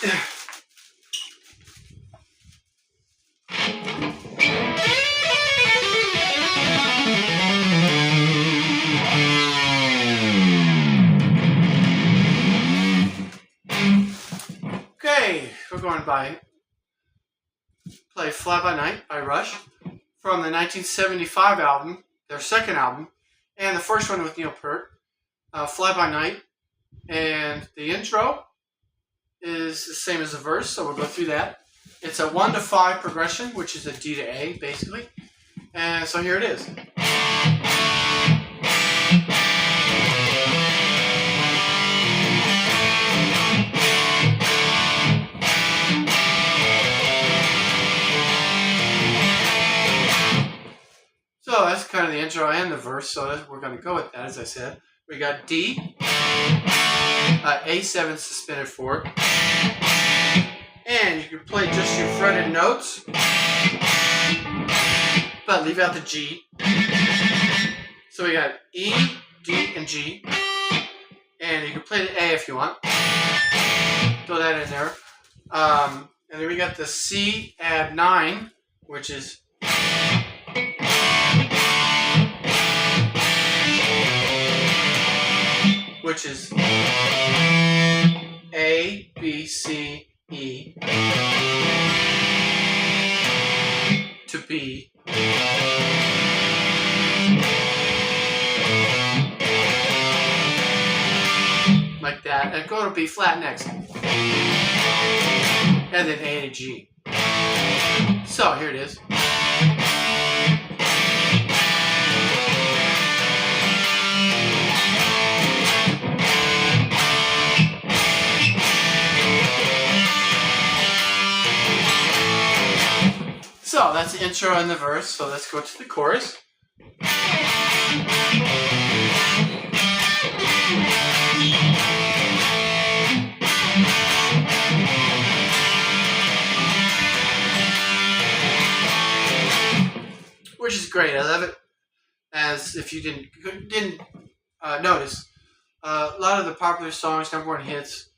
Okay, we're going by play Fly By Night by Rush from the 1975 album, their second album, and the first one with Neil Peart, Fly By Night. And the intro is the same as the verse, so we'll go through that. It's a 1 to 5 progression, which is a D to A, basically. And so here it is. So that's kind of the intro and the verse, so we're going to go with that, as I said. We got D, A7 suspended 4, and you can play just your fretted notes, but leave out the G. So we got E, D, and G, and you can play the A if you want. Throw that in there. And then we got the C add 9, which is A, B, C, E to B. Like that. And go to B flat next. And then A to G. So here it is. So that's the intro and the verse, so let's go to the chorus. Which is great, I love it. As if you didn't notice, a lot of the popular songs, #1 hits,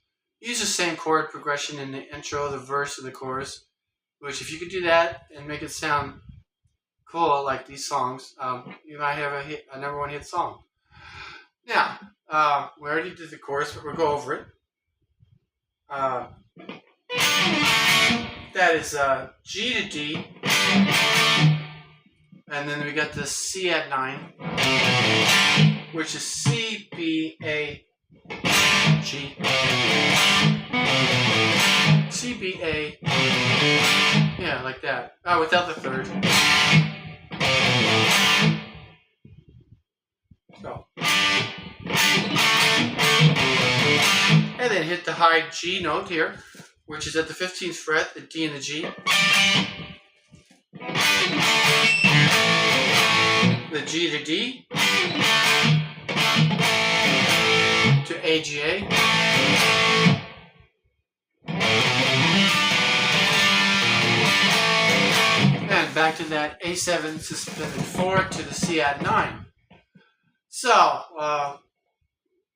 use the same chord progression in the intro, the verse, and the chorus. Which, if you could do that and make it sound cool like these songs, you might have a #1 hit song. Now, we already did the chorus, but we'll go over it. That is G to D, and then we got the C at 9, which is C, B, A, G. C, B, A, yeah, like that. Without the third. So. And then hit the high G note here, which is at the 15th fret, the D and the G. The G to D. To A, G, A. And back to that A7 suspended 4 to the C add 9. So,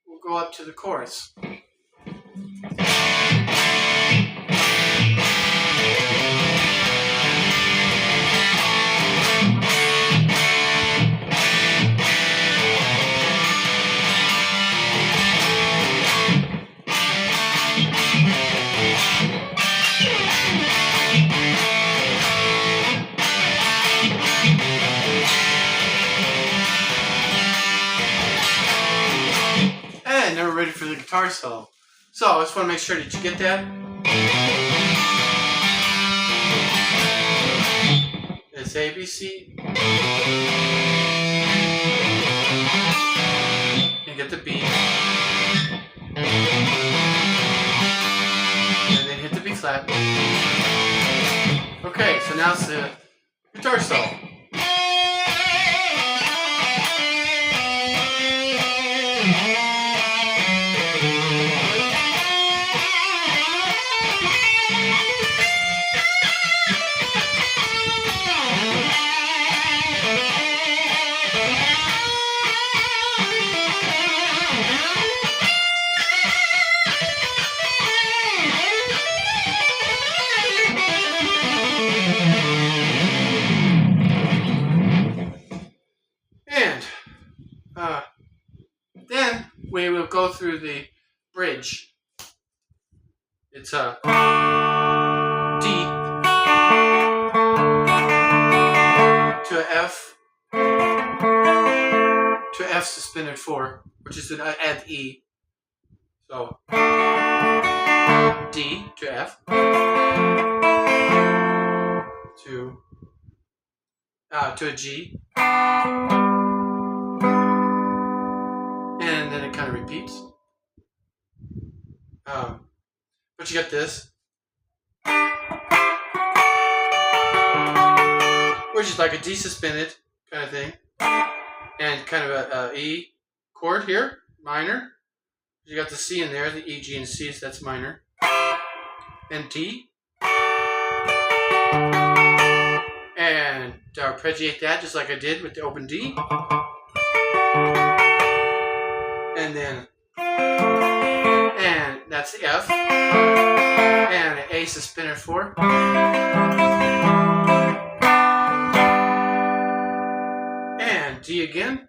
we'll go up to the chorus. And now we're ready for the guitar solo. So I just want to make sure, did you get that? It's A, B, C. And get the B. And then hit the B flat. Okay, so now it's the guitar solo. Then we will go through the bridge. It's a D to a F to F suspended 4, which is an add E. So D to F to a G, and then it kind of repeats. But you got this, which is like a D suspended kind of thing, and kind of a E chord here, minor. You got the C in there, the E, G, and C, so that's minor. And D. And arpeggiate that just like I did with the open D. And then, and that's the F. And an A suspended 4. And D again.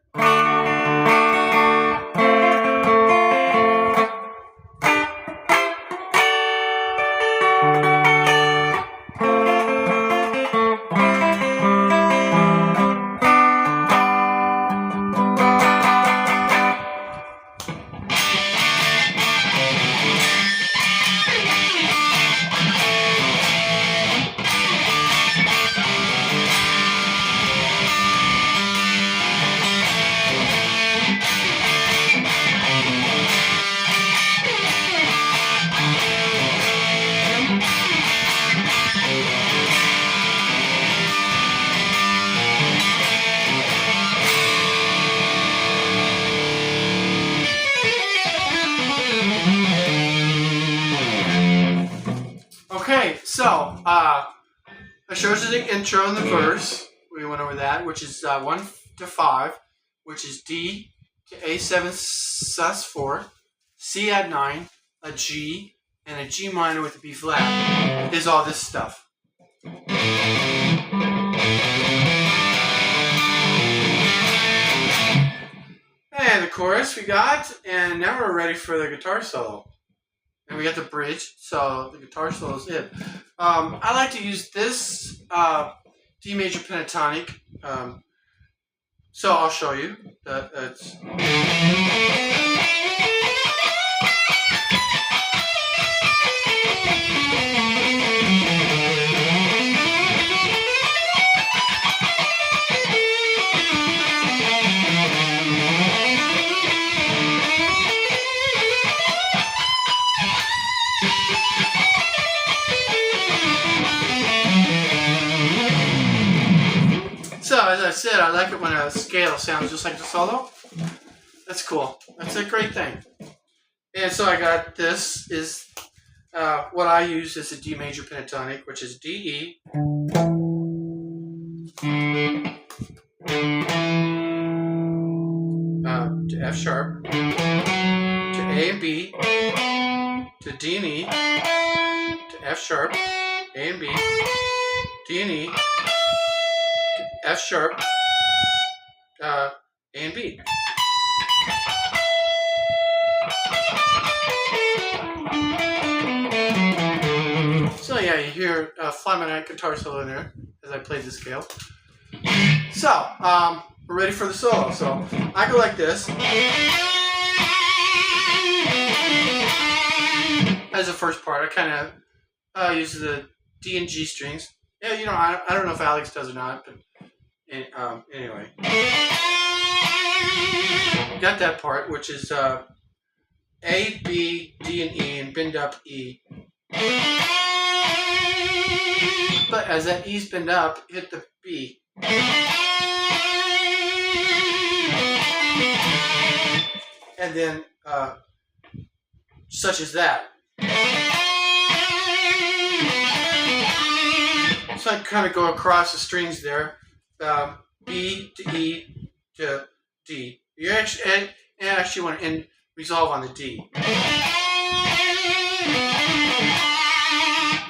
Okay, so I showed you the intro and the verse. We went over that, which is 1 to 5, which is D to A7 sus4, C add 9, a G, and a G minor with a B flat. Is all this stuff. And the chorus we got, and now we're ready for the guitar solo. And we got the bridge, so the guitar solo is it. I like to use this D major pentatonic. So I'll show you. That's. So, as I said, I like it when a scale sounds just like the solo. That's cool. That's a great thing. And so I got this is what I use is a D major pentatonic, which is D, E, to F sharp, to A and B, to D and E, to F sharp, A and B, D and E, F sharp, A and B. So yeah, you hear Fly My Night guitar solo in there as I play the scale. So, we're ready for the solo. So, I go like this. As the first part, I kind of use the D and G strings. Yeah, you know, I don't know if Alex does or not, but anyway. Got that part, which is A, B, D, and E, and bend up E. But as that E's bend up, hit the B. And then, such as that. So I kind of go across the strings there, B to E to D. You actually want to resolve on the D.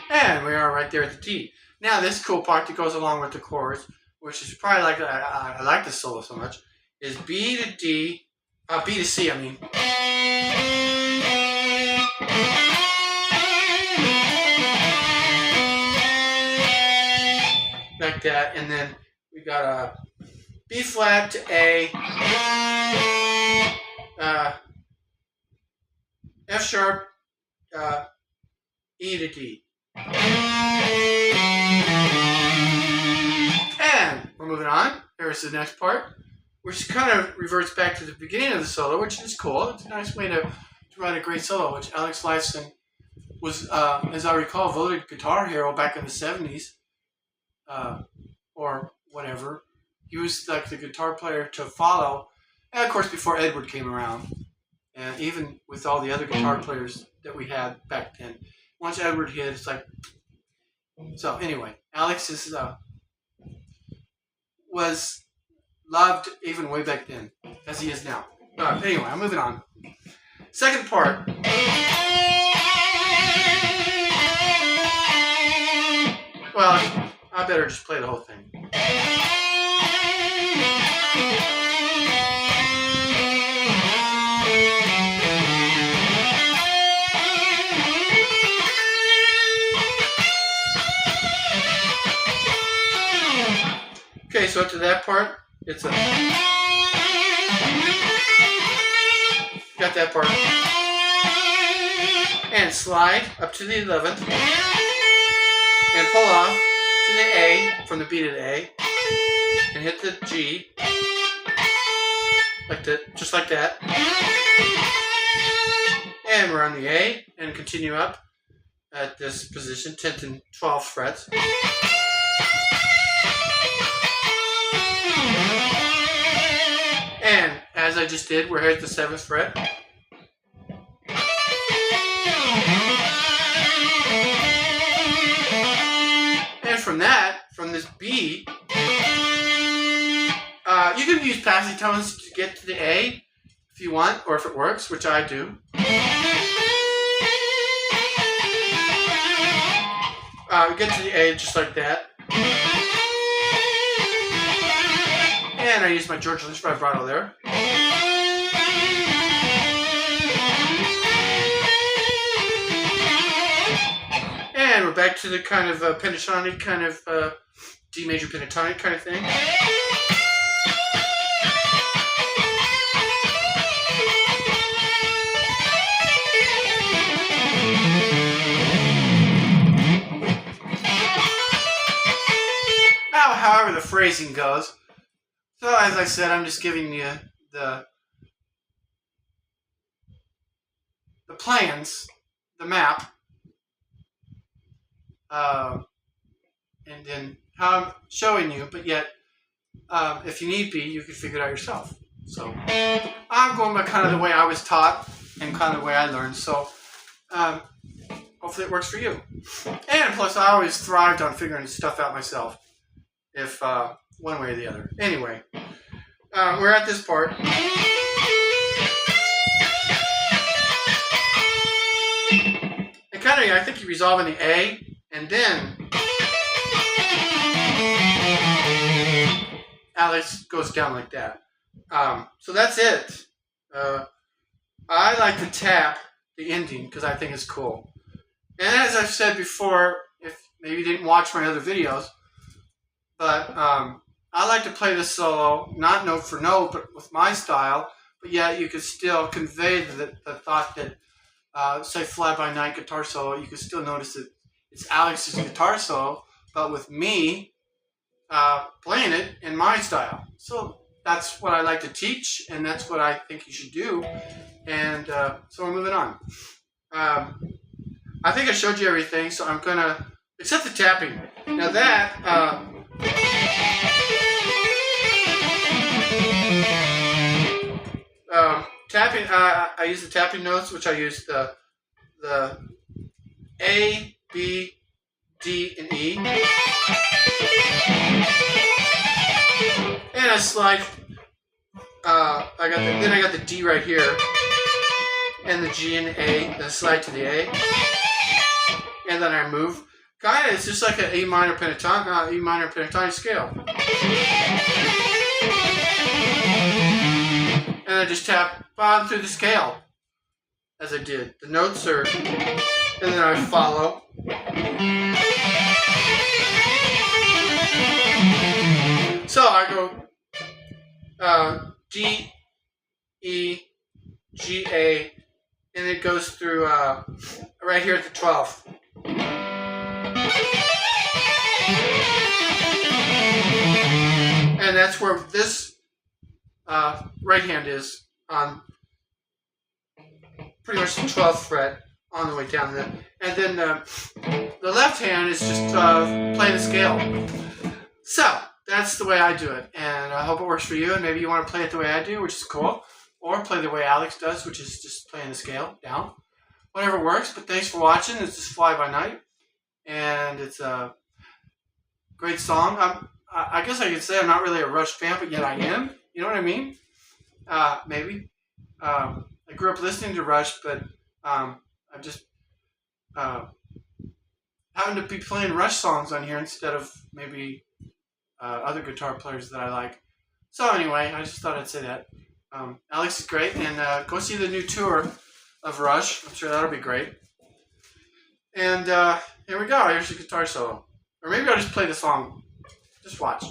And we are right there at the D. Now this cool part that goes along with the chorus, which is probably like I like this solo so much, is B to D, B to C, I mean. Like that, and then we got a B flat to A, F sharp, E to D. And we're moving on. Here's the next part, which kind of reverts back to the beginning of the solo, which is cool. It's a nice way to write a great solo, which Alex Lifeson was, as I recall, voted Guitar Hero back in the 70s, or whatever. He was like the guitar player to follow, and of course before Edward came around, and even with all the other guitar players that we had back then. Once Edward hit, it's like, so anyway, Alex is was loved even way back then, as he is now. Anyway, I'm moving on. Second part. Well, I better just play the whole thing. Okay, so up to that part, it's a... Got that part. And slide up to the 11th. And pull off to the A, from the B to the A. And hit the G. Like that, just like that. And we're on the A, and continue up at this position, 10th and 12th frets. And as I just did, we're here at the 7th fret. And from that, from this B, you can use passing tones to get to the A if you want, or if it works, which I do. Get to the A just like that. And I use my George Lynch vibrato there. And we're back to the kind of pentatonic, kind of D major pentatonic kind of thing. Now, however the phrasing goes. So, as I said, I'm just giving you the plans, the map, and then how I'm showing you, but yet, if you need be, you can figure it out yourself. So, I'm going by kind of the way I was taught and kind of the way I learned, so hopefully it works for you. And plus, I always thrived on figuring stuff out myself, if one way or the other. Anyway, we're at this part. And kind of, I think you resolve in the A, and then Alex goes down like that. So that's it. I like to tap the ending because I think it's cool. And as I've said before, if maybe you didn't watch my other videos, but I like to play the solo, not note for note, but with my style, but yet you could still convey the thought that, say, Fly By Night guitar solo, you could still notice that it's Alex's guitar solo, but with me playing it in my style. So that's what I like to teach, and that's what I think you should do. And so we're moving on. I think I showed you everything, so I'm going to, except the tapping. Now that... tapping, I use the tapping notes, which I use the A, B, D, and E. And I slide, then I got the D right here, and the G and the A, then I slide to the A, and then I move. Kinda, it's just like an E minor pentatonic scale. and I just tap on through the scale as I did. The notes are, and then I follow. So I go D, E, G, A, and it goes through right here at the 12th. And that's where this right hand is on pretty much the 12th fret on the way down there. And then the left hand is just playing the scale. So that's the way I do it, and I hope it works for you. And maybe you want to play it the way I do, which is cool, or play the way Alex does, which is just playing the scale down. Whatever works. But thanks for watching. It's just Fly By Night, and it's a great song. I guess I could say I'm not really a Rush fan, but yet I am. You know what I mean? Maybe. I grew up listening to Rush, but I'm just having to be playing Rush songs on here instead of maybe other guitar players that I like. So anyway, I just thought I'd say that. Alex is great, and go see the new tour of Rush. I'm sure that'll be great. And here we go. Here's the guitar solo. Or maybe I'll just play the song. Just watch.